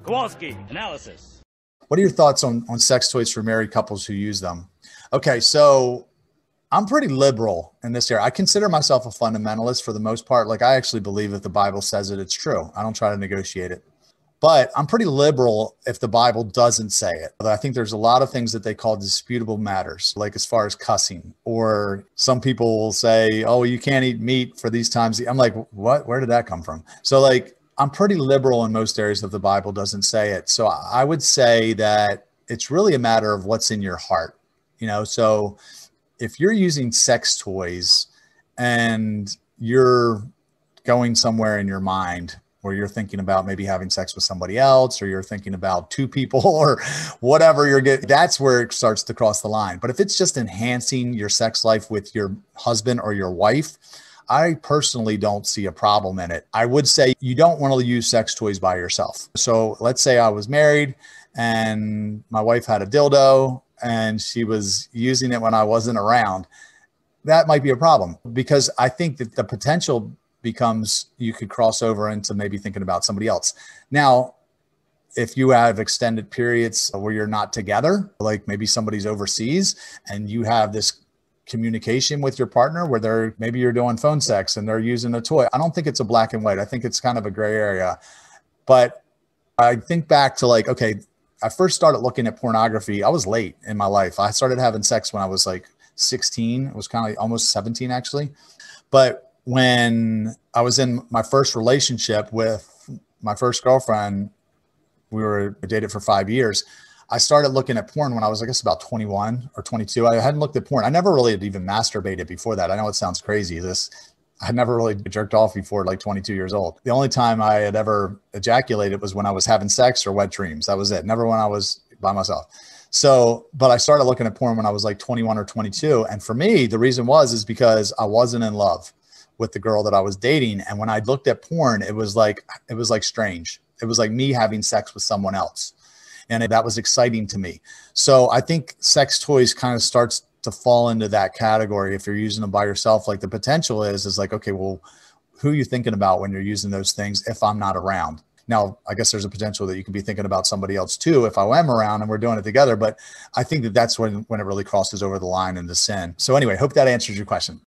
Kowalski, analysis. What are your thoughts on sex toys for married couples who use them? Okay, so I'm pretty liberal in this area. I consider myself a fundamentalist for the most part. Like, I actually believe if the Bible says it, it's true. I don't try to negotiate it. But I'm pretty liberal if the Bible doesn't say it. I think there's a lot of things that they call disputable matters, like as far as cussing, or some people will say, oh, you can't eat meat for these times. I'm like, what? Where did that come from? So like, I'm pretty liberal in most areas if the Bible doesn't say it. So I would say that it's really a matter of what's in your heart, you know? So if you're using sex toys and you're going somewhere in your mind where you're thinking about maybe having sex with somebody else, or you're thinking about two people or whatever you're getting, that's where it starts to cross the line. But if it's just enhancing your sex life with your husband or your wife, I personally don't see a problem in it. I would say you don't want to use sex toys by yourself. So let's say I was married and my wife had a dildo and she was using it when I wasn't around. That might be a problem, because I think that the potential becomes you could cross over into maybe thinking about somebody else. Now, if you have extended periods where you're not together, like maybe somebody's overseas and you have this communication with your partner where maybe you're doing phone sex and they're using a toy, I don't think it's a black and white. I think it's kind of a gray area. But I think back to like, okay, I first started looking at pornography. I was late in my life. I started having sex when I was like 16. It was kind of like almost 17 actually. But when I was in my first relationship with my first girlfriend, we dated for 5 years. I started looking at porn when I was, I guess, about 21 or 22. I hadn't looked at porn. I never really had even masturbated before that. I know it sounds crazy. I had never really jerked off before like 22 years old. The only time I had ever ejaculated was when I was having sex or wet dreams. That was it. Never when I was by myself. So, but I started looking at porn when I was like 21 or 22. And for me, the reason is because I wasn't in love with the girl that I was dating. And when I looked at porn, it was like strange. It was like me having sex with someone else. And that was exciting to me. So I think sex toys kind of starts to fall into that category. If you're using them by yourself, like the potential is like, okay, well, who are you thinking about when you're using those things if I'm not around? Now, I guess there's a potential that you can be thinking about somebody else too if I am around and we're doing it together. But I think that's when it really crosses over the line into sin. So anyway, hope that answers your question.